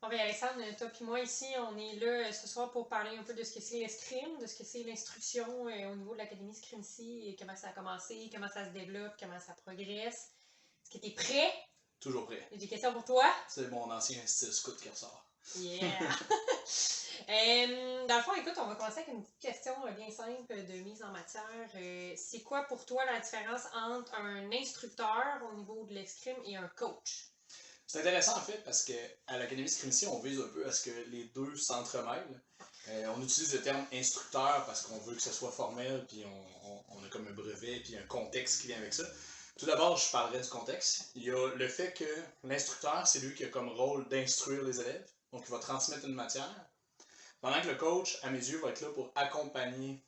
Bon, ben Alexandre, toi puis moi ici, on est là ce soir pour parler un peu de ce que c'est l'escrime, de ce que c'est l'instruction au niveau de l'Académie Scrimsy et comment ça a commencé, comment ça se développe, comment ça progresse. Est-ce que tu es prêt? Toujours prêt. J'ai des questions pour toi. C'est mon ancien style scout qui ressort. Yeah! Dans le fond, écoute, on va commencer avec une petite question bien simple de mise en matière. C'est quoi pour toi la différence entre un instructeur au niveau de l'escrime et un coach? C'est intéressant en fait parce qu'à l'Académie Scrimsy, on vise un peu à ce que les deux s'entremêlent. On utilise le terme instructeur parce qu'on veut que ce soit formel, puis on a comme un brevet, puis un contexte qui vient avec ça. Tout d'abord, je parlerai du contexte. Il y a le fait que l'instructeur, c'est lui qui a comme rôle d'instruire les élèves, donc il va transmettre une matière, pendant que le coach, à mes yeux, va être là pour accompagner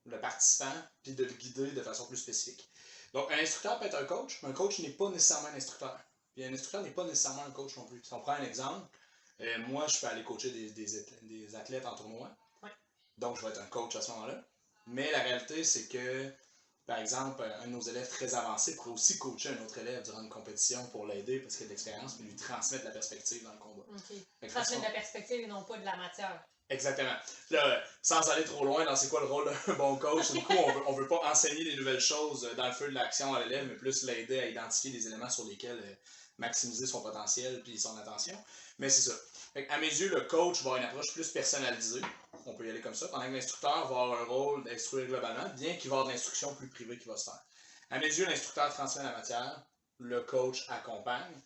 le participant, puis de le guider de façon plus spécifique. Donc, un instructeur peut être un coach, mais un coach n'est pas nécessairement un instructeur. Puis un instructeur n'est pas nécessairement un coach non plus. Si on prend un exemple, moi, je peux aller coacher des athlètes en tournoi. Ouais. Donc, je vais être un coach à ce moment-là. Mais la réalité, c'est que, par exemple, un de nos élèves très avancés pourrait aussi coacher un autre élève durant une compétition pour l'aider parce qu'il a de l'expérience, puis lui transmettre de la perspective dans le combat. OK. Transmettre de la perspective et non pas de la matière. Exactement. Là, sans aller trop loin dans c'est quoi le rôle d'un bon coach, du coup, on veut pas enseigner des nouvelles choses dans le feu de l'action à l'élève, mais plus l'aider à identifier des éléments sur lesquels maximiser son potentiel et son attention. Mais c'est ça. À mes yeux, le coach va avoir une approche plus personnalisée. On peut y aller comme ça. Pendant que l'instructeur va avoir un rôle d'instruire globalement, bien qu'il va avoir de l'instruction plus privée qui va se faire. À mes yeux, l'instructeur transmet la matière, le coach accompagne.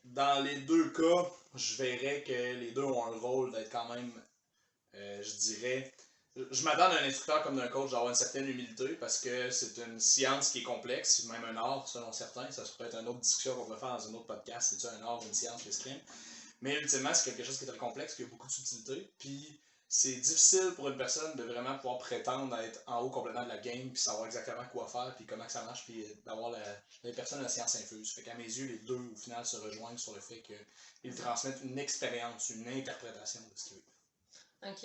Dans les deux cas, je verrais que les deux ont un rôle d'être quand même, je dirais, je m'attends d'un instructeur comme d'un coach d'avoir une certaine humilité parce que c'est une science qui est complexe, même un art selon certains. Ça peut être une autre discussion qu'on peut faire dans un autre podcast. C'est-tu un art ou une science, l'escrime? Mais ultimement, c'est quelque chose qui est très complexe, qui a beaucoup de subtilité. Puis c'est difficile pour une personne de vraiment pouvoir prétendre être en haut complètement de la game, puis savoir exactement quoi faire, puis comment que ça marche, puis d'avoir les personnes de la science infuse. Fait qu'à mes yeux, les deux, au final, se rejoignent sur le fait qu'ils transmettent une expérience, une interprétation de ce qu'ils veulent. OK.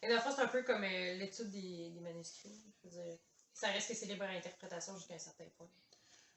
Et dans le fond, c'est un peu comme l'étude des manuscrits. Je veux dire, ça reste que c'est libre à l'interprétation jusqu'à un certain point.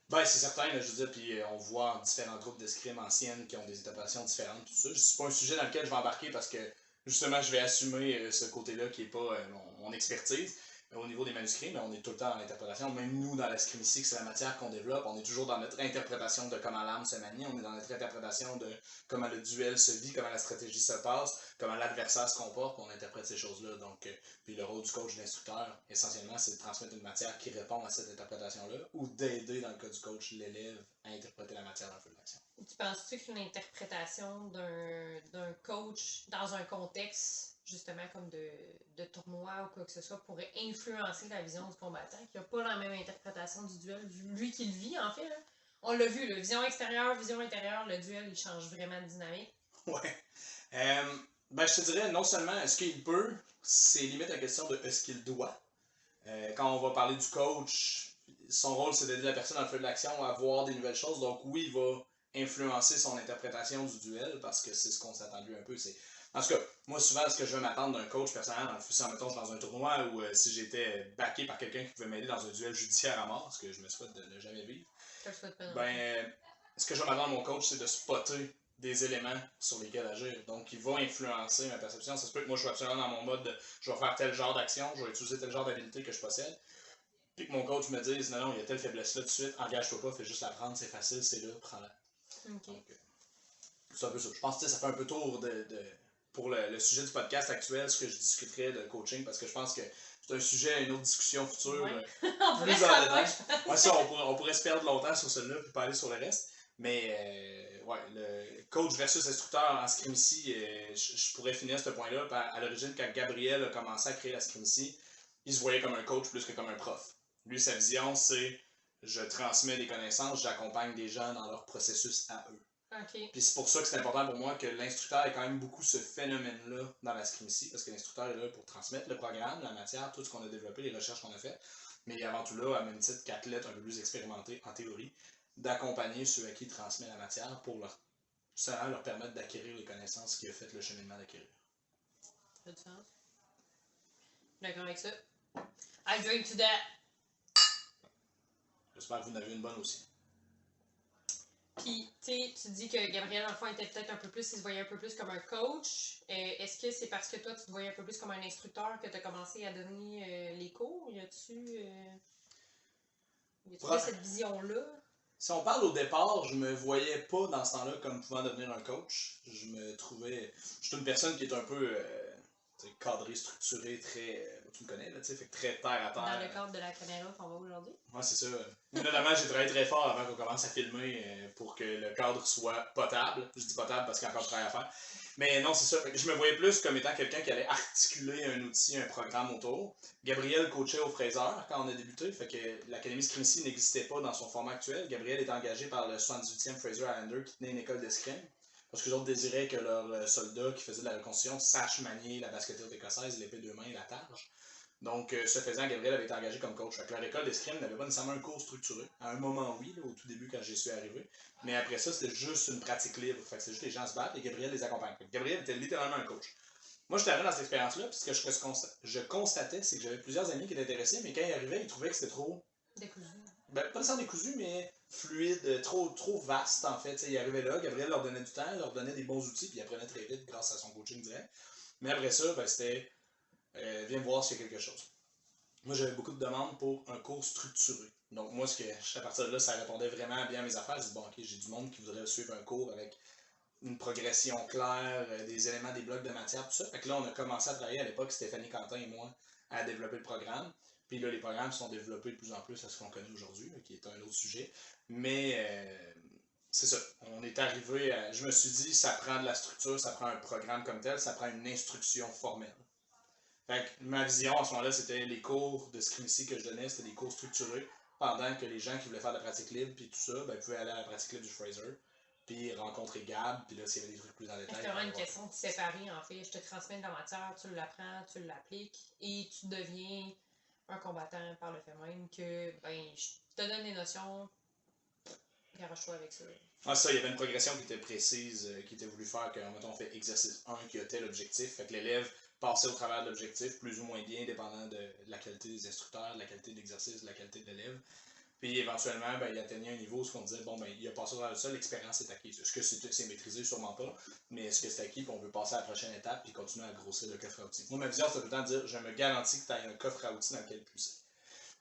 Ben, c'est certain, là, je veux dire, puis on voit différents groupes d'escrime anciennes qui ont des interprétations différentes, tout ça. C'est pas un sujet dans lequel je vais embarquer parce que, justement, je vais assumer ce côté-là qui n'est pas mon expertise au niveau des manuscrits, mais on est tout le temps dans l'interprétation. Même nous, dans l'escrime ici, que c'est la matière qu'on développe, on est toujours dans notre interprétation de comment l'arme se manie, on est dans notre interprétation de comment le duel se vit, comment la stratégie se passe, comment l'adversaire se comporte, on interprète ces choses-là. Donc, puis le rôle du coach, de l'instructeur, essentiellement, c'est de transmettre une matière qui répond à cette interprétation-là, ou d'aider, dans le cas du coach, l'élève à interpréter la matière dans le feu de l'action. Tu penses-tu qu'une interprétation d'un coach dans un contexte, justement, comme de tournoi ou quoi que ce soit, pourrait influencer la vision du combattant, qui n'a pas la même interprétation du duel, lui qui le vit, en fait, là? On l'a vu, là, vision extérieure, vision intérieure, le duel, il change vraiment de dynamique. Ouais. Ben, je te dirais, non seulement est-ce qu'il peut, c'est limite la question de est-ce qu'il doit. Quand on va parler du coach, son rôle c'est d'aider la personne dans le feu de l'action à voir des nouvelles choses. Donc oui, il va influencer son interprétation du duel parce que c'est ce qu'on s'attend de lui un peu. En tout cas, moi souvent, ce que je veux m'attendre d'un coach personnel, si mettons, je suis dans un tournoi ou si j'étais backé par quelqu'un qui pouvait m'aider dans un duel judiciaire à mort, ce que je me souhaite de ne jamais vivre, ben, ce que je vais m'attendre à mon coach, c'est de spotter des éléments sur lesquels agir. Donc, il va influencer ma perception. Ça se peut que moi, je sois absolument dans mon mode de je vais faire tel genre d'action, je vais utiliser tel genre d'habilité que je possède. Puis que mon coach me dise non, non, il y a telle faiblesse-là tout de suite, engage-toi pas, fais juste la prendre, c'est facile, c'est là, prends-la. Okay. Donc, c'est un peu ça. Je pense que ça fait un peu tour pour le sujet du podcast actuel, ce que je discuterais de coaching, parce que je pense que c'est un sujet, une autre discussion future. Ouais. Plus en détail. Ouais, ça, on pourrait se perdre longtemps sur celui-là puis pas aller sur le reste. Mais ouais, le coach versus instructeur en Scrimsy, je pourrais finir ce point-là. À l'origine, quand Gabriel a commencé à créer la Scrimsy, il se voyait comme un coach plus que comme un prof. Lui, sa vision, c'est je transmets des connaissances, j'accompagne des gens dans leur processus à eux. Okay. Puis c'est pour ça que c'est important pour moi que l'instructeur ait quand même beaucoup ce phénomène-là dans la Scrimsy, parce que l'instructeur est là pour transmettre le programme, la matière, tout ce qu'on a développé, les recherches qu'on a faites, mais il est avant tout là, à même titre qu'athlète un peu plus expérimenté en théorie, d'accompagner ceux à qui il transmet la matière pour leur permettre d'acquérir les connaissances qui a fait le cheminement d'acquérir. Ça fait du sens. D'accord avec ça. I drink to that. J'espère que vous en avez une bonne aussi. Puis, tu dis que Gabriel, en était peut-être un peu plus, il se voyait un peu plus comme un coach. Est-ce que c'est parce que toi, tu te voyais un peu plus comme un instructeur que tu as commencé à donner les cours? Y a-tu cette vision-là? Si on parle au départ, je me voyais pas dans ce temps-là comme pouvant devenir un coach. Je me trouvais. Je suis une personne qui est un peu cadrée, structurée, très. Tu me connais, là, tu sais, fait que très terre à terre. Dans le cadre de la caméra qu'on voit aujourd'hui. Ouais, c'est ça. Notamment, j'ai travaillé très fort avant qu'on commence à filmer pour que le cadre soit potable. Je dis potable parce qu'il y a encore du travail à faire. Mais non, c'est ça. Fait que je me voyais plus comme étant quelqu'un qui allait articuler un outil, un programme autour. Gabriel coachait au Fraser quand on a débuté. Fait que l'Académie Scrimsy n'existait pas dans son format actuel. Gabriel était engagé par le 78e Fraser Islander qui tenait une école d'escrime. Parce que les autres désiraient que leurs soldats qui faisaient de la reconstruction sachent manier la basketteuse écossaise, l'épée de main et la targe. Donc, ce faisant, Gabriel avait été engagé comme coach. Fait que leur école d'escrime n'avait pas nécessairement un cours structuré. À un moment, oui, là, au tout début, quand j'y suis arrivé. Mais après ça, c'était juste une pratique libre. Fait que c'était juste les gens se battent et Gabriel les accompagne. Fait que Gabriel était littéralement un coach. Moi, j'étais arrivé dans cette expérience-là, puis ce que je constatais, c'est que j'avais plusieurs amis qui étaient intéressés, mais quand ils arrivaient, ils trouvaient que c'était trop. Décousu. Ben, pas nécessairement décousu, mais fluide, trop vaste, en fait. T'sais, ils arrivaient là, Gabriel leur donnait du temps, leur donnait des bons outils, puis ils apprenaient très vite grâce à son coaching direct. Mais après ça, ben, c'était viens voir s'il y a quelque chose. Moi, j'avais beaucoup de demandes pour un cours structuré. Donc, moi, à partir de là, ça répondait vraiment bien à mes affaires. Je dis, bon, ok, j'ai du monde qui voudrait suivre un cours avec une progression claire, des éléments, des blocs de matière, tout ça. Fait que là, on a commencé à travailler à l'époque, Stéphanie Quentin et moi, à développer le programme. Puis là, les programmes sont développés de plus en plus à ce qu'on connaît aujourd'hui, qui est un autre sujet. Mais c'est ça. On est arrivé à. Je me suis dit, ça prend de la structure, ça prend un programme comme tel, ça prend une instruction formelle. Fait que ma vision à ce moment-là, c'était les cours de Scrimsy que je donnais, c'était des cours structurés, pendant que les gens qui voulaient faire de la pratique libre, puis tout ça, ben, pouvaient aller à la pratique libre du Fraser, puis rencontrer Gab, puis là, s'il y avait des trucs plus en détail. C'est vraiment une question de séparer, en fait. Je te transmets de la matière, tu l'apprends, tu l'appliques, et tu deviens un combattant par le fait même que, ben, je te donne des notions, garage-toi avec ça. Ah, ça, il y avait une progression qui était précise, qui était voulu faire que, mettons, on fait exercice 1 qui a tel objectif, fait que l'élève passait au travers de l'objectif, plus ou moins bien, dépendant de la qualité des instructeurs, de la qualité de l'exercice, de la qualité de l'élève. Puis éventuellement, ben, il atteignait un niveau où on disait, bon, ben, il a passé au travers de ça, l'expérience est acquise. Est-ce que c'est maîtrisé? Sûrement pas. Mais est-ce que c'est acquis? Puis on veut passer à la prochaine étape puis continuer à grossir le coffre à outils. Moi, ma vision, c'est tout le temps de dire, je me garantis que tu as un coffre à outils dans lequel puiser.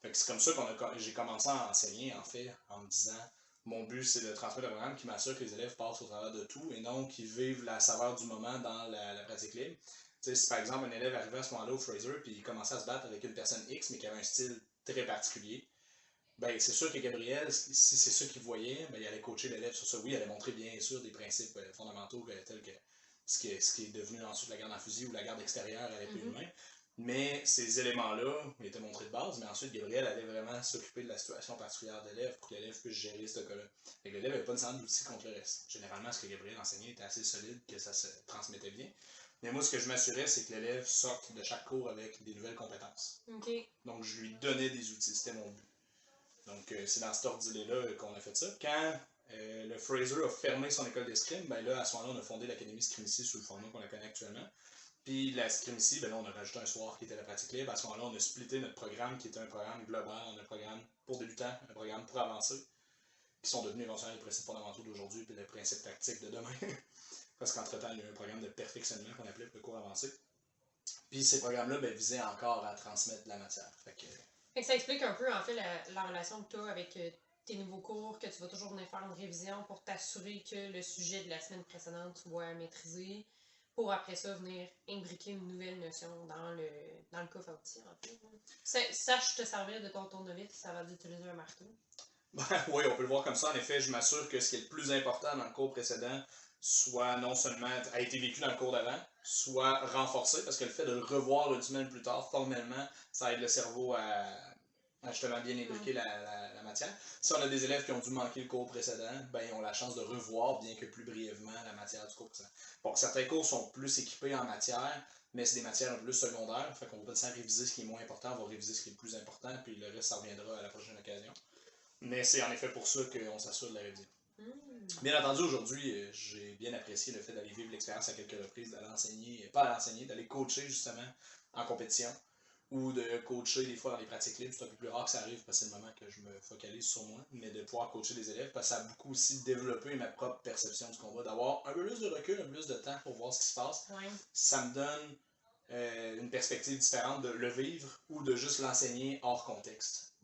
Fait que c'est comme ça que j'ai commencé à enseigner, en fait, en me disant, mon but, c'est de transmettre un programme qui m'assure que les élèves passent au travers de tout et non qu'ils vivent la saveur du moment dans la pratique libre. Tu sais, si par exemple un élève arrivait à ce moment-là au Fraser puis il commençait à se battre avec une personne X mais qui avait un style très particulier, ben c'est sûr que Gabriel, si c'est ça qu'il voyait, ben il allait coacher l'élève sur ça. Oui, il allait montrer bien sûr des principes fondamentaux tels que ce qui est devenu ensuite la garde en fusil ou la garde extérieure à l'épée de main. Mais ces éléments-là étaient montrés de base, mais ensuite Gabriel allait vraiment s'occuper de la situation particulière de l'élève pour que l'élève puisse gérer ce cas-là. Et l'élève n'avait pas nécessairement d'outils contre le reste. Généralement, ce que Gabriel enseignait était assez solide, que ça se transmettait bien. Mais moi, ce que je m'assurais, c'est que l'élève sorte de chaque cours avec des nouvelles compétences. Okay. Donc, je lui donnais des outils, c'était mon but. Donc, c'est dans cet ordre d'idée-là qu'on a fait ça. Quand le Fraser a fermé son école d'escrime, ben là, à ce moment-là, on a fondé l'Académie Scrimsy sous le format qu'on la connaît actuellement. Puis la Scrimsy, ben là, on a rajouté un soir qui était la pratique libre. À ce moment-là, on a splitté notre programme qui était un programme global, on a un programme pour débutants, un programme pour avancés, qui sont devenus éventuellement les principes fondamentaux d'aujourd'hui puis les principes tactiques de demain. Parce qu'entre-temps, il y a eu un programme de perfectionnement qu'on appelait le cours avancé. Puis ces programmes-là ben, visaient encore à transmettre de la matière. Fait que ça explique un peu, en fait, la relation que tu as avec tes nouveaux cours, que tu vas toujours venir faire une révision pour t'assurer que le sujet de la semaine précédente, tu vas maîtriser, pour après ça venir imbriquer une nouvelle notion dans le coffre à outils, en fait. Sache te servir de ton tournevis avant d'utiliser un marteau. Oui, on peut le voir comme ça. En effet, je m'assure que ce qui est le plus important dans le cours précédent soit non seulement a été vécu dans le cours d'avant, soit renforcé, parce que le fait de le revoir une semaine plus tard, formellement, ça aide le cerveau à justement bien imbriquer la matière. Si on a des élèves qui ont dû manquer le cours précédent, ben ils ont la chance de revoir, bien que plus brièvement, la matière du cours précédent. Bon, certains cours sont plus équipés en matière, mais c'est des matières un peu plus secondaires, fait qu'on va pas nécessairement réviser ce qui est moins important, on va réviser ce qui est le plus important, puis le reste, ça reviendra à la prochaine occasion. Mais c'est en effet pour ça qu'on s'assure de la réviser. Bien entendu, aujourd'hui, j'ai bien apprécié le fait d'aller vivre l'expérience à quelques reprises, d'aller enseigner, pas à l'enseigner, d'aller coacher justement en compétition. ou de coacher des fois dans les pratiques libres. C'est un peu plus rare que ça arrive parce que c'est le moment que je me focalise sur moi, mais de pouvoir coacher des élèves parce que ça a beaucoup aussi développé ma propre perception du combat, d'avoir un peu plus de recul, un peu plus de temps pour voir ce qui se passe. Ouais. Ça me donne une perspective différente de le vivre ou de juste l'enseigner hors contexte.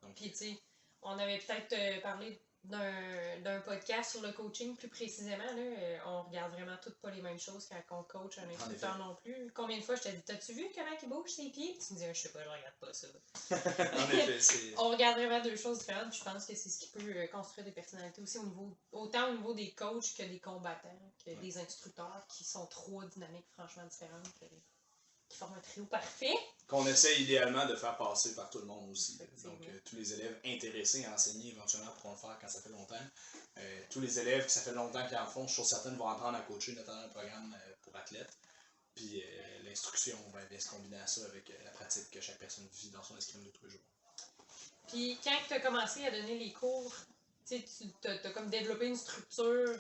Donc, puis tu sais, on avait peut-être parlé d'un podcast sur le coaching plus précisément. Là, on regarde vraiment toutes pas les mêmes choses quand on coach un instructeur non plus. Combien de fois je t'ai dit, t'as-tu vu comment il bouge ses pieds? Tu me dis, je sais pas, je regarde pas ça. en effet, c'est... On regarde vraiment deux choses différentes, puis je pense que c'est ce qui peut construire des personnalités aussi autant au niveau des coachs que des combattants, que des instructeurs qui sont trois dynamiques franchement différentes, qui forment un trio parfait. Qu'on essaie idéalement de faire passer par tout le monde aussi. Donc, tous les élèves intéressés à enseigner éventuellement pourront le faire quand ça fait longtemps. Tous les élèves qui ça fait longtemps qu'ils en font, je suis sûr certains vont apprendre à coacher, notamment un programme pour athlètes. Puis l'instruction va bien se combiner à ça avec la pratique que chaque personne vit dans son escrime de tous les jours. Puis quand tu as commencé à donner les cours, tu as comme développé une structure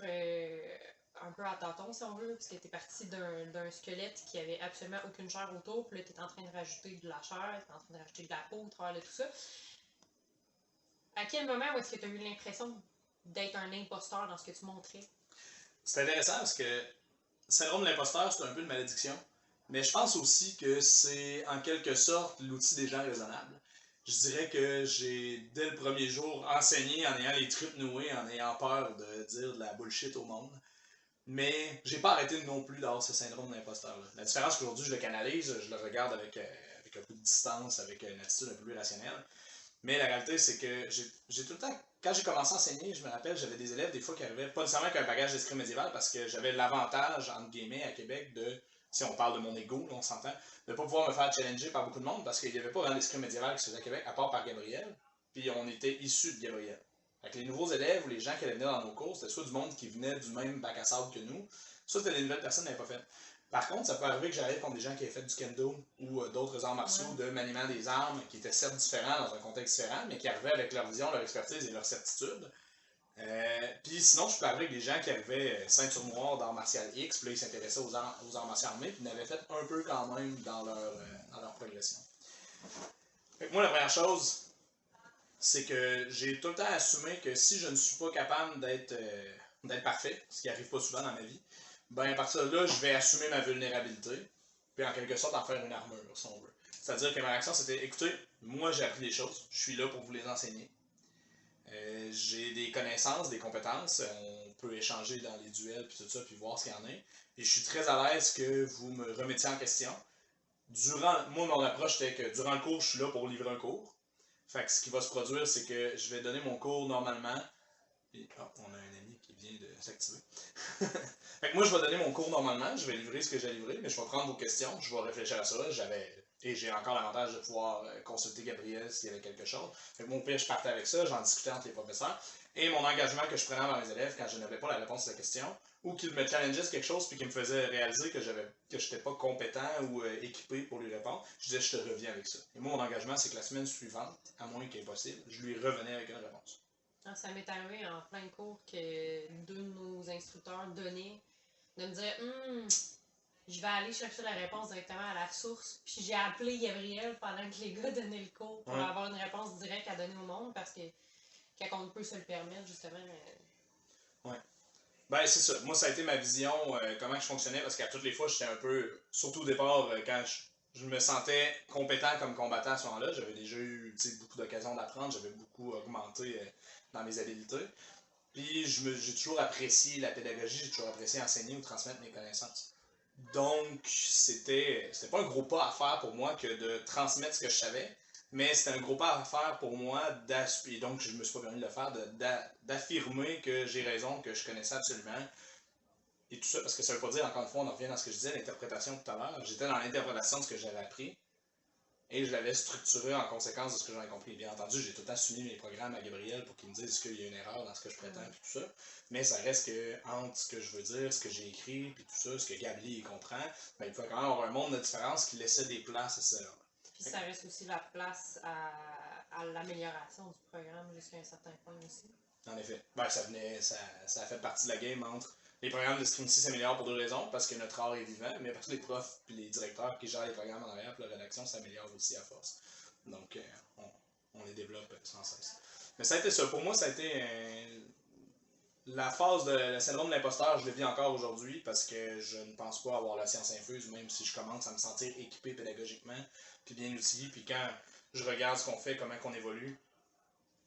un peu à tâtons, si on veut, parce que tu es parti d'un squelette qui avait absolument aucune chair autour, puis là, tu es en train de rajouter de la chair, tu es en train de rajouter de la peau au travers de tout ça. À quel moment où est-ce que tu as eu l'impression d'être un imposteur dans ce que tu montrais? C'est intéressant parce que le syndrome de l'imposteur, c'est un peu une malédiction. Mais je pense aussi que c'est en quelque sorte l'outil des gens raisonnables. Je dirais que j'ai, dès le premier jour, enseigné en ayant les tripes nouées, en ayant peur de dire de la bullshit au monde. Mais j'ai pas arrêté non plus d'avoir ce syndrome de l'imposteur-là. La différence qu'aujourd'hui, je le canalise, je le regarde avec un peu de distance, avec une attitude un peu plus rationnelle. Mais la réalité, c'est que j'ai tout le temps, quand j'ai commencé à enseigner, je me rappelle, j'avais des élèves des fois qui arrivaient, pas nécessairement avec un bagage d'escrime médiéval, parce que j'avais l'avantage, entre guillemets, à Québec, de, si on parle de mon ego, on s'entend, de ne pas pouvoir me faire challenger par beaucoup de monde, parce qu'il n'y avait pas vraiment d'escrime médiéval qui se faisait à Québec, à part par Gabriel, puis on était issus de Gabriel. Avec les nouveaux élèves ou les gens qui allaient venir dans nos cours, c'était soit du monde qui venait du même bac à sable que nous, soit c'était des nouvelles personnes qui n'avaient pas fait. Par contre, ça peut arriver que j'arrive contre des gens qui avaient fait du kendo ou d'autres arts martiaux de maniement des armes qui étaient certes différents dans un contexte différent, mais qui arrivaient avec leur vision, leur expertise et leur certitude. Puis sinon, je peux arriver avec des gens qui arrivaient ceinture noire d'art martial X, puis là, ils s'intéressaient aux arts martiaux armés, puis ils en avaient fait un peu quand même dans leur progression. Fait que moi, la première chose, c'est que j'ai tout le temps assumé que si je ne suis pas capable d'être parfait, ce qui n'arrive pas souvent dans ma vie, ben à partir de là, je vais assumer ma vulnérabilité, puis en quelque sorte en faire une armure, si on veut. C'est-à-dire que ma réaction, c'était, écoutez, moi j'ai appris des choses, je suis là pour vous les enseigner. J'ai des connaissances, des compétences, on peut échanger dans les duels, puis tout ça, puis voir ce qu'il y en a. Et je suis très à l'aise que vous me remettiez en question. Moi, mon approche était que durant le cours, je suis là pour livrer un cours. Fait que ce qui va se produire, c'est que je vais donner mon cours normalement. Et, on a un ami qui vient de s'activer. Fait que moi, je vais donner mon cours normalement, je vais livrer ce que j'ai livré, mais je vais prendre vos questions, je vais réfléchir à ça. Et j'ai encore l'avantage de pouvoir consulter Gabriel s'il y avait quelque chose. Fait que mon pire, je partais avec ça, j'en discutais entre les professeurs. Et mon engagement que je prenais envers mes élèves quand je n'avais pas la réponse à la question, ou qu'ils me challengeaient sur quelque chose puis qu'ils me faisaient réaliser que je n'étais pas compétent ou équipé pour lui répondre, je disais je te reviens avec ça. Et moi, mon engagement, c'est que la semaine suivante, à moins qu'il est possible, je lui revenais avec une réponse. Ah, ça m'est arrivé en plein cours que deux de nos instructeurs donnaient, de me dire je vais aller chercher la réponse directement à la source. Puis j'ai appelé Gabriel pendant que les gars donnaient le cours pour avoir une réponse directe à donner au monde parce que quand on peut se le permettre, justement. Ouais. Ben, c'est ça. Moi, ça a été ma vision, comment je fonctionnais, parce qu'à toutes les fois, j'étais un peu, surtout au départ, quand je me sentais compétent comme combattant à ce moment-là, j'avais déjà eu beaucoup d'occasions d'apprendre, j'avais beaucoup augmenté dans mes habiletés. Puis j'ai toujours apprécié la pédagogie, j'ai toujours apprécié enseigner ou transmettre mes connaissances. Donc, c'était pas un gros pas à faire pour moi que de transmettre ce que je savais, mais c'était un gros pas à faire pour moi, et donc je me suis pas permis de le faire, d'affirmer que j'ai raison, que je connaissais absolument. Et tout ça, parce que ça veut pas dire, encore une fois, on en revient dans ce que je disais, l'interprétation tout à l'heure. J'étais dans l'interprétation de ce que j'avais appris, et je l'avais structuré en conséquence de ce que j'en ai compris. Bien entendu, j'ai tout le temps soumis mes programmes à Gabriel pour qu'il me dise est-ce qu'il y a une erreur dans ce que je prétends, puis tout ça. Mais ça reste que, entre ce que je veux dire, ce que j'ai écrit, puis tout ça, ce que Gabli comprend, ben, il faut quand même avoir un monde de différence qui laissait des places à ces erreurs. Puis ça reste aussi la place à l'amélioration du programme jusqu'à un certain point aussi. En effet. Ben, ça a fait partie de la game entre Les programmes d'escrime ici s'améliorent pour deux raisons, parce que notre art est vivant, mais parce que les profs et les directeurs qui gèrent les programmes en arrière, puis la rédaction s'améliore aussi à force. Donc, on les développe sans cesse. Mais ça a été ça. Pour moi, ça a été la phase de le syndrome de l'imposteur, je le vis encore aujourd'hui parce que je ne pense pas avoir la science infuse, même si je commence à me sentir équipé pédagogiquement, puis bien outillé. Puis quand je regarde ce qu'on fait, comment on évolue,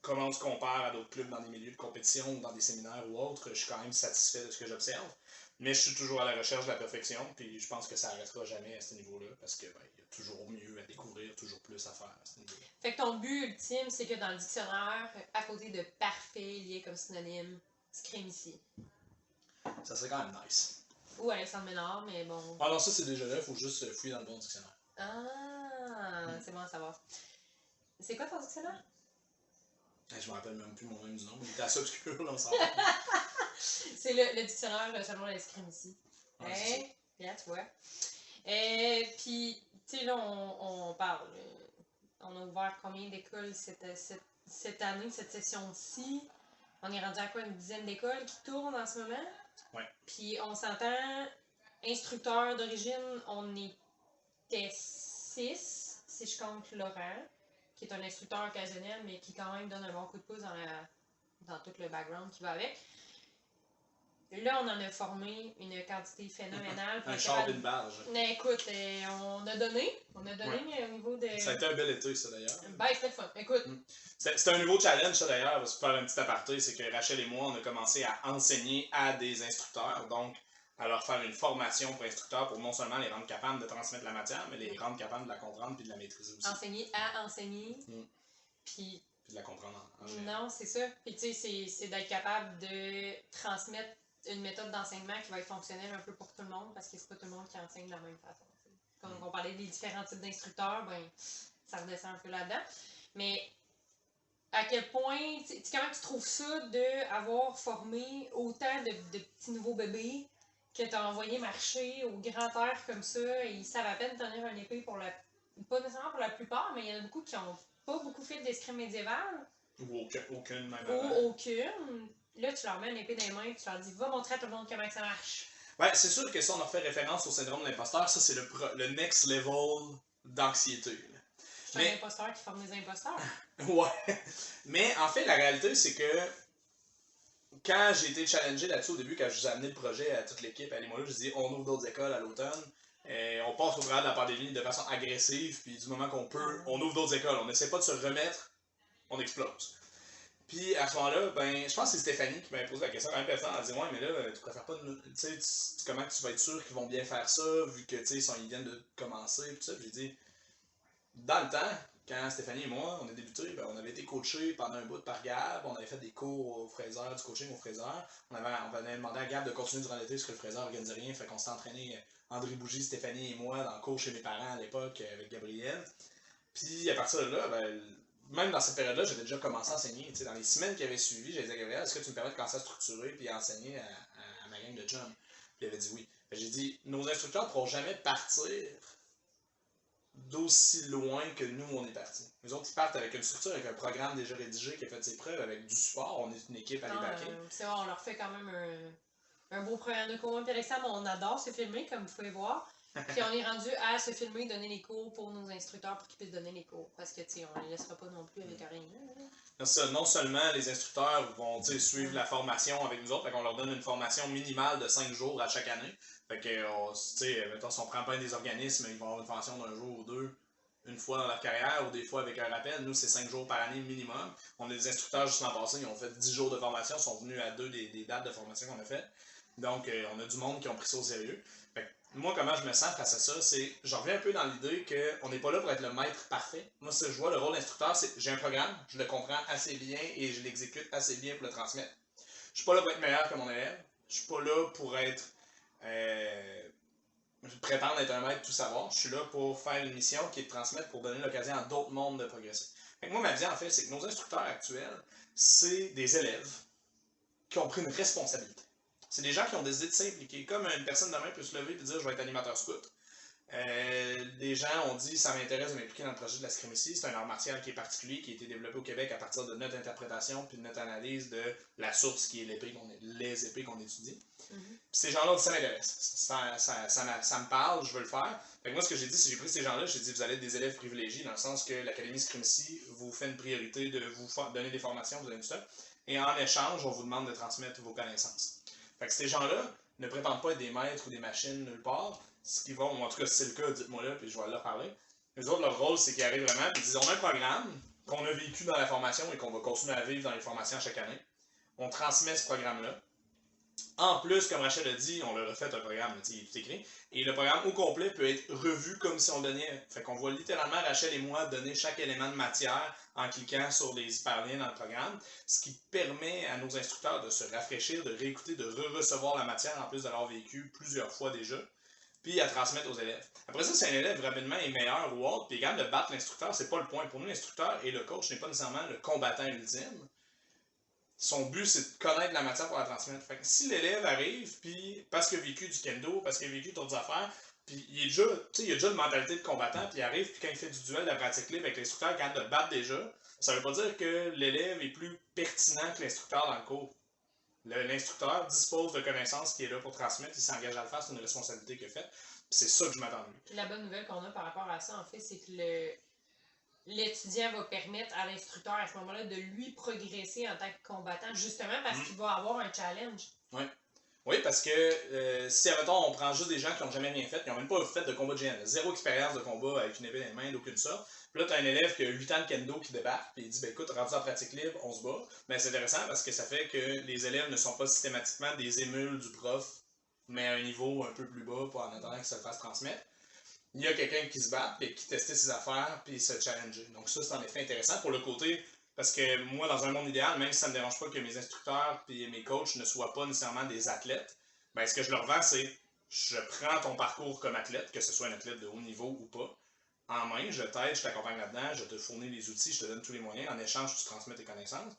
comment on se compare à d'autres clubs dans des milieux de compétition ou dans des séminaires ou autres, je suis quand même satisfait de ce que j'observe. Mais je suis toujours à la recherche de la perfection, puis je pense que ça n'arrêtera jamais à ce niveau-là, parce que il y a toujours mieux à découvrir, toujours plus à faire à ce niveau-là. Fait que ton but ultime, c'est que dans le dictionnaire, à côté de parfait lié comme synonyme, escrime ici. Ça serait quand même nice. Ou Alexandre Ménard, mais bon. Ah non, ça c'est déjà là, il faut juste fouiller dans le bon dictionnaire. Ah, c'est bon à savoir. C'est quoi ton dictionnaire? Je me rappelle même plus mon même du nom, mais il était assez obscur, là, on s'en C'est le dictionnaire selon l'escrime ici. Ouais, Hey, bien, tu vois. Puis, tu sais, là, on parle. On a ouvert combien d'écoles cette année, cette session-ci? On est rendu à quoi, une dizaine d'écoles qui tournent en ce moment? Ouais. Puis, on s'entend, instructeur d'origine, on était 6, si je compte Laurent, qui est un instructeur occasionnel, mais qui quand même donne un bon coup de pouce dans tout le background qui va avec. Là, on en a formé une quantité phénoménale. Un char d'une barge. Mais écoute, on a donné. On a donné Ouais. au niveau de. Ça a été un bel été, ça d'ailleurs. Ben, c'était fun. Écoute. C'était un nouveau challenge, ça d'ailleurs. Pour faire un petit aparté, c'est que Rachel et moi, on a commencé à enseigner à des instructeurs. Donc, à leur faire une formation pour instructeurs pour non seulement les rendre capables de transmettre la matière, mais les rendre capables de la comprendre puis de la maîtriser aussi. Enseigner à enseigner. Puis de la comprendre en général. Non, c'est ça. Puis tu sais, c'est d'être capable de transmettre une méthode d'enseignement qui va être fonctionnelle un peu pour tout le monde, parce que c'est pas tout le monde qui enseigne de la même façon. T'sais. Comme on parlait des différents types d'instructeurs, ben ça redescend un peu là-dedans. Mais à quel point, comment tu trouves ça d'avoir formé autant de petits nouveaux bébés que tu as envoyé marcher au grand air comme ça, et ils savent à peine tenir un épée pour la. Pas nécessairement pour la plupart, mais il y en a beaucoup qui ont pas beaucoup fait d'escrime médiévale. Ou aucune, même Ou avant. aucune. Là, tu leur mets une épée dans les mains et tu leur dis va montrer à tout le monde comment ça marche. Ouais, c'est sûr que si on a fait référence au syndrome de l'imposteur, ça c'est le next level d'anxiété. Je suis un imposteur qui forme des imposteurs. Ouais. Mais en fait, la réalité, c'est que quand j'ai été challengé là-dessus au début, quand je vous ai amené le projet à toute l'équipe à Limoilou, je dis on ouvre d'autres écoles à l'automne. On passe au travers de la pandémie de façon agressive, puis du moment qu'on peut, on ouvre d'autres écoles. On n'essaie pas de se remettre, on explose. Puis à ce moment-là, ben, je pense que c'est Stéphanie qui m'avait posé la question quand même pertinente. Elle a dit ouais, mais là, tu préfères pas de. Tu sais, comment tu vas être sûr qu'ils vont bien faire ça, vu que tu sais, ils viennent de commencer, tout ça. Puis j'ai dit, dans le temps, quand Stéphanie et moi, on a débuté, ben, on avait été coachés pendant un bout par Gab, on avait fait des cours au fraiseur, du coaching au fraiseur. On avait demandé à Gab de continuer durant l'été parce que le fraiseur organisait rien, fait qu'on s'est entraîné, André Bougie, Stéphanie et moi, dans le cours chez mes parents à l'époque, avec Gabriel. Puis à partir de là, ben, même dans cette période-là, j'avais déjà commencé à enseigner. T'sais, dans les semaines qui avaient suivi, j'ai dit à Gabriel, est-ce que tu me permets de commencer à structurer puis à enseigner à ma gang de chums? Puis il avait dit oui. J'ai dit, nos instructeurs ne pourront jamais partir d'aussi loin que nous, on est partis. Nous autres, ils partent avec une structure, avec un programme déjà rédigé qui a fait ses preuves, avec du support. On est une équipe à les backer. C'est vrai, on leur fait quand même un beau programme de cours. Puis Alexandre, on adore se filmer, comme vous pouvez voir. Puis on est rendu à se filmer, donner les cours pour nos instructeurs pour qu'ils puissent donner les cours. Parce que, tu sais, on les laissera pas non plus avec rien. Ça, non seulement les instructeurs vont suivre la formation avec nous autres, fait qu'on leur donne une formation minimale de 5 jours à chaque année. Fait que, mettons, si on prend pas des organismes, ils vont avoir une formation d'un jour ou deux, une fois dans leur carrière, ou des fois avec un rappel. Nous, c'est 5 jours par année minimum. On a des instructeurs juste l'an passé, ils ont fait 10 jours de formation, sont venus à 2 des dates de formation qu'on a faites. Donc, on a du monde qui ont pris ça au sérieux. Fait que, moi, comment je me sens face à ça, c'est, je reviens un peu dans l'idée qu'on n'est pas là pour être le maître parfait. Moi, si je vois le rôle d'instructeur, c'est, j'ai un programme, je le comprends assez bien et je l'exécute assez bien pour le transmettre. Je suis pas là pour être meilleur que mon élève. Je suis pas là pour être prétendre être un maître tout savoir. Je suis là pour faire une mission qui est de transmettre pour donner l'occasion à d'autres mondes de progresser. Fait que moi, ma vision, en fait, c'est que nos instructeurs actuels, c'est des élèves qui ont pris une responsabilité. C'est des gens qui ont décidé de s'impliquer. Comme une personne demain peut se lever et dire je vais être animateur scout. Les gens ont dit ça m'intéresse de m'impliquer dans le projet de la scrimatie. C'est un art martial qui est particulier, qui a été développé au Québec à partir de notre interprétation puis de notre analyse de la source qui est les épées qu'on étudie. Puis ces gens-là ont dit ça m'intéresse. Ça me parle, je veux le faire. Fait que moi, ce que j'ai dit, c'est que j'ai pris ces gens-là, j'ai dit vous allez être des élèves privilégiés dans le sens que l'Académie Scrimacy vous fait une priorité de vous donner des formations, vous avez tout ça. Et en échange, on vous demande de transmettre vos connaissances. Fait que ces gens-là ne prétendent pas être des maîtres ou des machines nulle part. Ce qu'ils vont, ou en tout cas si c'est le cas, dites-moi là, puis je vais leur parler. Les autres, leur rôle, c'est qu'ils arrivent vraiment, puis ils disent on a un programme qu'on a vécu dans la formation et qu'on va continuer à vivre dans les formations chaque année. On transmet ce programme-là. En plus, comme Rachel a dit, on leur a fait un programme, il est tout écrit. Et le programme au complet peut être revu comme si on donnait. Fait qu'on voit littéralement Rachel et moi donner chaque élément de matière en cliquant sur les hyperliens dans le programme, ce qui permet à nos instructeurs de se rafraîchir, de réécouter, de recevoir la matière en plus de l'avoir vécu plusieurs fois déjà, puis à transmettre aux élèves. Après ça, si un élève rapidement est meilleur ou autre, puis égal de battre l'instructeur, c'est pas le point. Pour nous, l'instructeur et le coach n'est pas nécessairement le combattant ultime. Son but, c'est de connaître la matière pour la transmettre. Fait que si l'élève arrive, puis parce qu'il a vécu du kendo, parce qu'il a vécu d'autres affaires, puis il a déjà une mentalité de combattant, puis il arrive, puis quand il fait du duel de la pratique libre avec l'instructeur, il est capable de le battre déjà, ça veut pas dire que l'élève est plus pertinent que l'instructeur dans le cours. L'instructeur dispose de connaissances qui est là pour transmettre, il s'engage à le faire, c'est une responsabilité qu'il a faite. C'est ça que je m'attends de lui. La bonne nouvelle qu'on a par rapport à ça, en fait, c'est que l'étudiant va permettre à l'instructeur à ce moment-là de lui progresser en tant que combattant, justement parce qu'il va avoir un challenge. Oui. Oui, parce que si, admettons, on prend juste des gens qui n'ont jamais rien fait, qui n'ont même pas fait de combat de géant, zéro expérience de combat avec une épée dans les mains, d'aucune sorte. Puis là, tu as un élève qui a 8 ans de kendo qui débarque, puis il dit, ben écoute, rendu en pratique libre, on se bat. Ben c'est intéressant parce que ça fait que les élèves ne sont pas systématiquement des émules du prof, mais à un niveau un peu plus bas pour en attendant qu'il se le fasse transmettre. Il y a quelqu'un qui se bat, puis qui testait ses affaires, puis se challenger. Donc ça, c'est en effet intéressant pour le côté, parce que moi, dans un monde idéal, même si ça ne me dérange pas que mes instructeurs et mes coachs ne soient pas nécessairement des athlètes, ben ce que je leur vends, c'est je prends ton parcours comme athlète, que ce soit un athlète de haut niveau ou pas, en main, je t'aide, je t'accompagne là-dedans, je te fournis les outils, je te donne tous les moyens, en échange, tu transmets tes connaissances.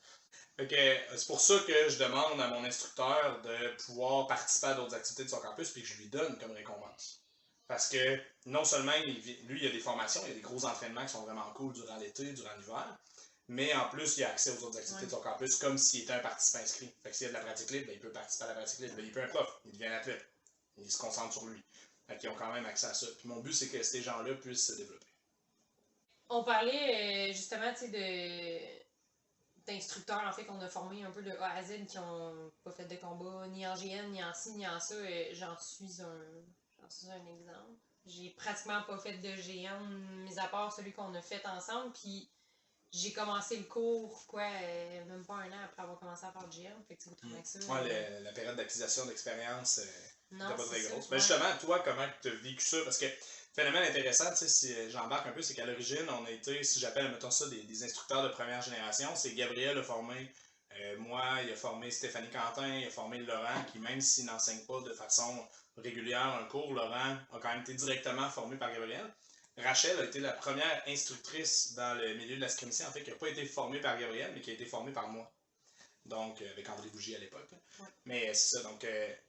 Fait que c'est pour ça que je demande à mon instructeur de pouvoir participer à d'autres activités de son campus, puis que je lui donne comme récompense. Parce que non seulement, lui, il a des formations, il y a des gros entraînements qui sont vraiment cool durant l'été, durant l'hiver, mais en plus, il a accès aux autres activités de son campus comme s'il était un participant inscrit. Fait que s'il y a de la pratique libre, ben, il peut participer à la pratique libre. Ben, il peut un prof, il devient un athlète. Il se concentre sur lui. Fait qu'ils ont quand même accès à ça. Puis mon but, c'est que ces gens-là puissent se développer. On parlait justement, tu sais, d'instructeurs en fait qu'on a formés un peu de A à Z qui ont pas fait de combat ni en GN, ni en ci, ni en ça. J'en suis un exemple. J'ai pratiquement pas fait de GN, mis à part celui qu'on a fait ensemble. Puis j'ai commencé le cours, même pas un an après avoir commencé à faire du GN. Fait que tu vous trouves avec ça. Ouais, la période d'acquisition d'expérience n'était pas très grosse. Ça, Mais justement, toi, comment tu as vécu ça? Parce que le phénomène intéressant, tu sais, si j'embarque un peu, c'est qu'à l'origine, on a été, si j'appelle, mettons ça, des instructeurs de première génération. C'est Gabriel a formé moi, il a formé Stéphanie Quentin, il a formé Laurent, qui même s'il n'enseigne pas de façon régulière un cours, Laurent a quand même été directement formé par Gabriel. Rachel a été la première instructrice dans le milieu de la scrimatie, en fait, qui n'a pas été formée par Gabriel, mais qui a été formée par moi. Donc, avec André Bougie à l'époque. Ouais. Mais c'est ça, donc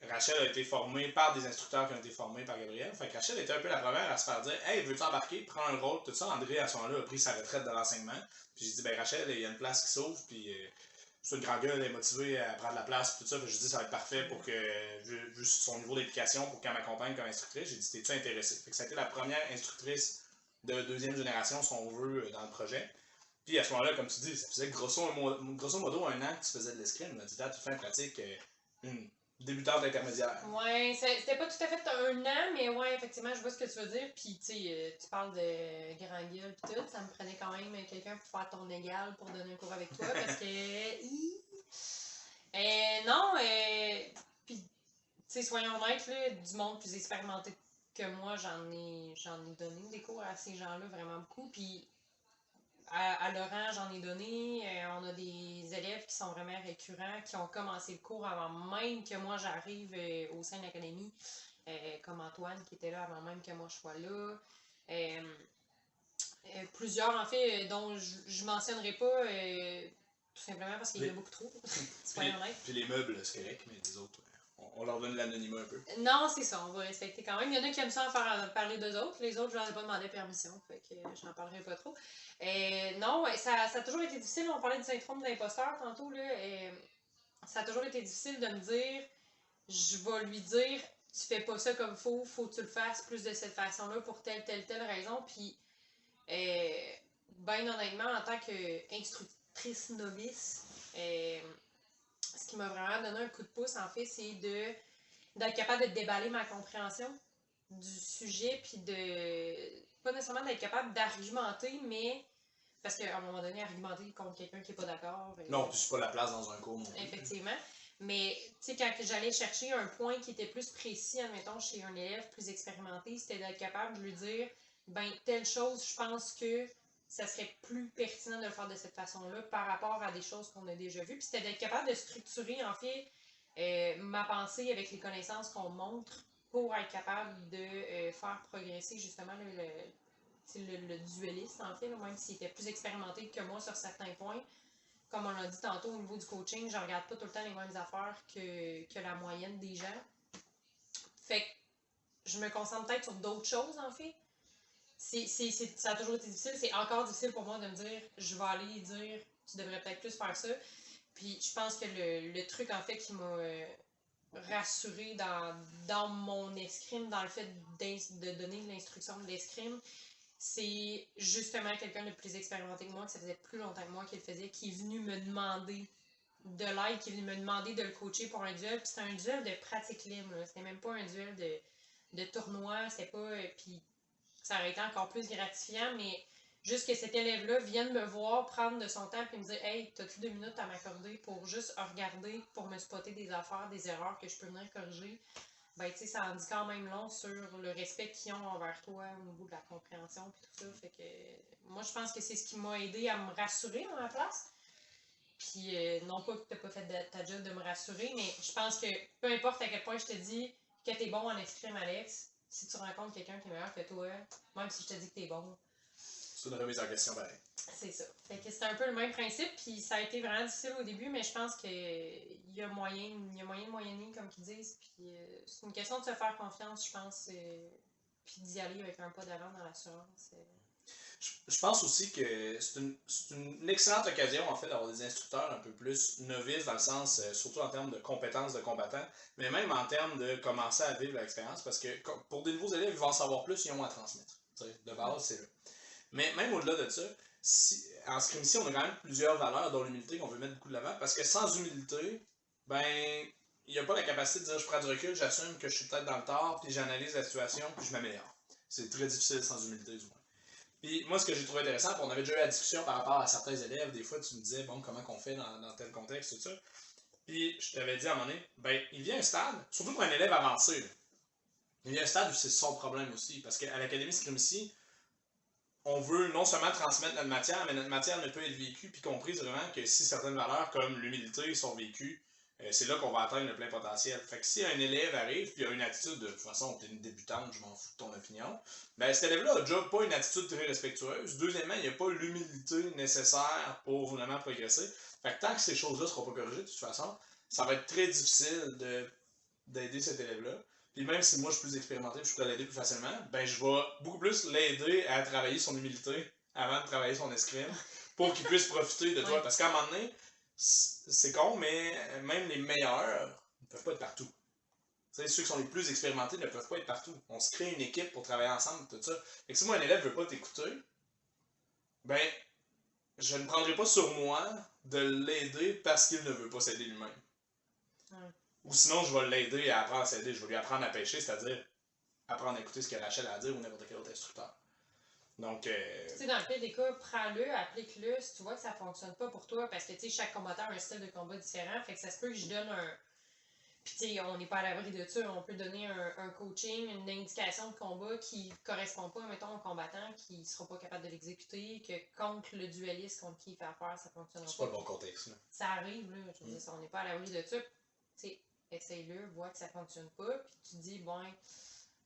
Rachel a été formée par des instructeurs qui ont été formés par Gabriel. Fait que Rachel était un peu la première à se faire dire Hey, veux-tu embarquer, prends un rôle, tout ça. André, à ce moment-là, a pris sa retraite de l'enseignement. Puis j'ai dit Ben Rachel, il y a une place qui s'ouvre, puis c'est une grande gueule, elle est motivée à prendre la place, tout ça. Puis je dis ça va être parfait pour que, vu son niveau d'implication, pour qu'elle m'accompagne comme instructrice. J'ai dit T'es-tu intéressé? Fait que ça a été la première instructrice de deuxième génération, si on veut, dans le projet. Puis à ce moment-là, comme tu dis, ça faisait grosso modo un an que tu faisais de l'escrime. Tu fais une pratique une débutante intermédiaire. Ouais, c'était pas tout à fait un an, mais ouais, effectivement, je vois ce que tu veux dire. Puis tu sais, tu parles de grand gueule pis tout, ça me prenait quand même quelqu'un pour faire ton égal pour donner un cours avec toi parce que. Non, puis tu sais, soyons honnêtes, là, du monde plus expérimenté que moi, j'en ai donné des cours à ces gens-là vraiment beaucoup. Puis à Laurent, j'en ai donné. On a des élèves qui sont vraiment récurrents, qui ont commencé le cours avant même que moi j'arrive au sein de l'académie, comme Antoine qui était là avant même que moi je sois là. Plusieurs, en fait, dont je mentionnerai pas, tout simplement parce qu'il y en a beaucoup trop. Soyons honnêtes. Puis les meubles, c'est correct, mais les autres. On leur donne l'anonymat un peu. Non, c'est ça, on va respecter quand même. Il y en a qui aiment ça en faire parler d'eux autres. Les autres, je leur ai pas demandé permission, fait que j'en parlerai pas trop. Non, ça a toujours été difficile. On parlait du syndrome de l'imposteur tantôt, là. Ça a toujours été difficile de me dire, je vais lui dire, tu fais pas ça comme faut que tu le fasses plus de cette façon-là pour telle raison. Puis, ben honnêtement, en tant qu'instructrice novice, ce qui m'a vraiment donné un coup de pouce, en fait, c'est d'être capable de déballer ma compréhension du sujet, puis pas nécessairement d'être capable d'argumenter, mais parce qu'à un moment donné, argumenter contre quelqu'un qui n'est pas d'accord. Non, puis c'est pas la place dans un cours non plus. Effectivement. Mais, tu sais, quand j'allais chercher un point qui était plus précis, admettons, chez un élève plus expérimenté, c'était d'être capable de lui dire, ben, telle chose, je pense que ça serait plus pertinent de le faire de cette façon-là par rapport à des choses qu'on a déjà vues. Puis c'était d'être capable de structurer, en fait, ma pensée avec les connaissances qu'on montre pour être capable de faire progresser justement le dueliste, en fait, là, même s'il était plus expérimenté que moi sur certains points. Comme on l'a dit tantôt, au niveau du coaching, je regarde pas tout le temps les mêmes affaires que la moyenne des gens. Fait que je me concentre peut-être sur d'autres choses, en fait. Ça a toujours été difficile. C'est encore difficile pour moi de me dire, je vais aller dire, tu devrais peut-être plus faire ça. Puis je pense que le truc, en fait, qui m'a rassurée dans mon escrime, dans le fait de donner de l'instruction de l'escrime, c'est justement quelqu'un de plus expérimenté que moi, que ça faisait plus longtemps que moi qu'il le faisait, qui est venu me demander de l'aide, qui est venu me demander de le coacher pour un duel. Puis c'était un duel de pratique libre, là. C'était même pas un duel de tournoi, c'était pas. Puis ça aurait été encore plus gratifiant, mais juste que cet élève-là vienne me voir, prendre de son temps, puis me dire, hey, t'as-tu 2 minutes à m'accorder pour juste regarder, pour me spotter des affaires, des erreurs que je peux venir corriger. Ben, tu sais, ça en dit quand même long sur le respect qu'ils ont envers toi au niveau de la compréhension et tout ça. Fait que moi, je pense que c'est ce qui m'a aidé à me rassurer à ma place. Puis, non pas que tu n'as pas fait ta job de me rassurer, mais je pense que peu importe à quel point je te dis que tu es bon en escrime, Alex, si tu rencontres quelqu'un qui est meilleur que toi, même si je te dis que tu es bon, C'est une remise en question pareil. c'est ça. Fait que c'est un peu le même principe, puis ça a été vraiment difficile au début, mais je pense qu'il y a moyen de moyenner, comme qu'ils disent, puis c'est une question de se faire confiance, je pense, puis d'y aller avec un pas d'avant dans l'assurance. Je pense aussi que c'est une excellente occasion en fait d'avoir des instructeurs un peu plus novices dans le sens, surtout en termes de compétences de combattants, mais même en termes de commencer à vivre l'expérience parce que pour des nouveaux élèves, ils vont en savoir plus, ils ont à transmettre. De base, c'est là. Mais même au-delà de ça, en scrim ici, on a quand même plusieurs valeurs dont l'humilité qu'on veut mettre beaucoup de l'avant parce que sans humilité, ben, il n'y a pas la capacité de dire je prends du recul, j'assume que je suis peut-être dans le tort, puis j'analyse la situation, puis je m'améliore. C'est très difficile sans humilité, du moins. Puis moi, ce que j'ai trouvé intéressant, on avait déjà eu la discussion par rapport à certains élèves, des fois tu me disais, bon, comment qu'on fait dans tel contexte, tout ça. Puis je t'avais dit à un moment donné, ben, il vient un stade, surtout pour un élève avancé, là, il vient un stade où c'est son problème aussi, parce qu'à l'Académie Scrim ici, on veut non seulement transmettre notre matière, mais notre matière ne peut être vécue, puis comprise vraiment que si certaines valeurs comme l'humilité sont vécues, c'est là qu'on va atteindre le plein potentiel. Fait que si un élève arrive puis a une attitude de toute façon, t'es une débutante, je m'en fous de ton opinion, ben cet élève-là a déjà pas une attitude très respectueuse. Deuxièmement, il n'y a pas l'humilité nécessaire pour vraiment progresser. Fait que tant que ces choses-là ne seront pas corrigées, de toute façon, ça va être très difficile d'aider cet élève-là. Puis même si moi je suis plus expérimenté et je peux l'aider plus facilement, ben je vais beaucoup plus l'aider à travailler son humilité avant de travailler son escrime pour qu'il puisse profiter de toi. Ouais. Parce qu'à un moment donné, c'est con, mais même les meilleurs ne peuvent pas être partout. T'sais, ceux qui sont les plus expérimentés ne peuvent pas être partout. On se crée une équipe pour travailler ensemble, tout ça. Fait que si moi un élève ne veut pas t'écouter, ben je ne prendrai pas sur moi de l'aider parce qu'il ne veut pas s'aider lui-même. Ouais. Ou sinon, je vais l'aider à apprendre à s'aider. Je vais lui apprendre à pêcher, c'est-à-dire apprendre à écouter ce que Rachel a à dire ou n'importe quel autre instructeur. Donc. Tu sais, dans le pire des cas, prends-le, applique-le si tu vois que ça fonctionne pas pour toi, parce que tu sais, chaque combattant a un style de combat différent. Fait que ça se peut que je donne un. Puis tu sais, on n'est pas à l'abri de ça. On peut donner un coaching, une indication de combat qui correspond pas, mettons, au combattant, qui sera pas capable de l'exécuter, que contre le dueliste contre qui il fait affaire, ça fonctionnera pas. C'est pas le bon contexte, là. Ça arrive, là. Je veux dire, on n'est pas à l'abri de ça. Tu sais, essaye-le, vois que ça fonctionne pas, puis tu te dis, bon, ok,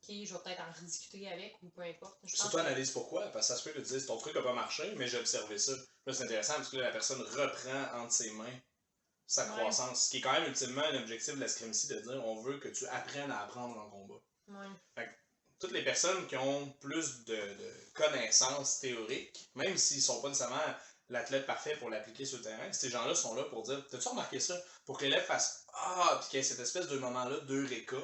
je vais peut-être en rediscuter avec, ou peu importe. Surtout analyse pourquoi, parce que ça se peut que tu dises, ton truc n'a pas marché, mais j'ai observé ça. Là, c'est intéressant parce que là, la personne reprend entre ses mains sa Ouais. croissance. Ce qui est quand même ultimement l'objectif de la scrimacie, de dire on veut que tu apprennes à apprendre en combat. Ouais. Toutes les personnes qui ont plus de connaissances théoriques, même s'ils sont pas nécessairement l'athlète parfait pour l'appliquer sur le terrain, ces gens-là sont là pour dire t'as-tu remarqué ça? Pour que l'élève fasse ah, puis qu'il y ait cette espèce de moment-là d'eureka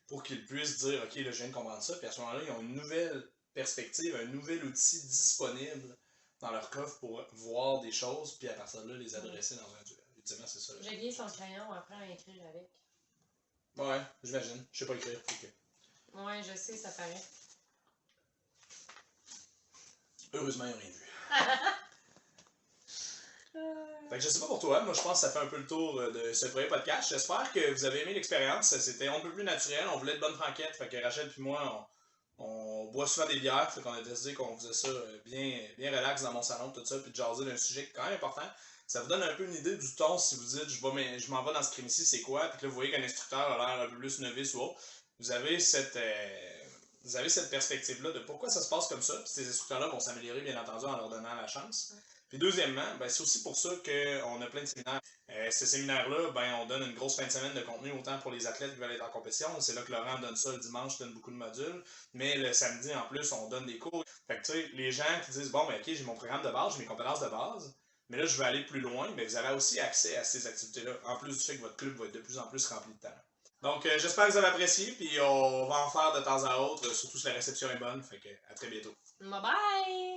pour qu'ils puissent dire ok, là, je viens de comprendre ça, puis à ce moment-là, ils ont une nouvelle perspective, un nouvel outil disponible dans leur coffre pour voir des choses, puis à partir de là, les adresser dans un duel. Ultimement, c'est ça. J'ai lié son crayon après à écrire avec. Ouais, j'imagine. Je sais pas écrire. Ouais, je sais, ça paraît. Heureusement, ils n'ont rien vu. Fait que je sais pas pour toi, moi je pense que ça fait un peu le tour de ce premier podcast. J'espère que vous avez aimé l'expérience. C'était un peu plus naturel, on voulait de bonnes franquettes. Fait que Rachel puis moi, on boit souvent des bières. Fait qu'on a décidé qu'on faisait ça bien relax dans mon salon, tout ça, puis de jaser d'un sujet quand même important. Ça vous donne un peu une idée du ton si vous dites je m'en vais dans ce crime-ci, c'est quoi, puis que là vous voyez qu'un instructeur a l'air un peu plus novice ou autre. Vous avez cette perspective-là de pourquoi ça se passe comme ça, puis ces instructeurs-là vont s'améliorer bien entendu en leur donnant la chance. Puis deuxièmement, ben, c'est aussi pour ça qu'on a plein de séminaires. Ces séminaires-là, ben, on donne une grosse fin de semaine de contenu autant pour les athlètes qui veulent être en compétition. C'est là que Laurent donne ça le dimanche, donne beaucoup de modules. Mais le samedi, en plus, on donne des cours. Fait que tu sais, les gens qui disent bon, ben ok, j'ai mon programme de base, j'ai mes compétences de base, mais là, je veux aller plus loin, ben, vous avez aussi accès à ces activités-là, en plus du fait que votre club va être de plus en plus rempli de talent. Donc, j'espère que vous avez apprécié, puis on va en faire de temps à autre, surtout si la réception est bonne. Fait que à très bientôt. Bye bye!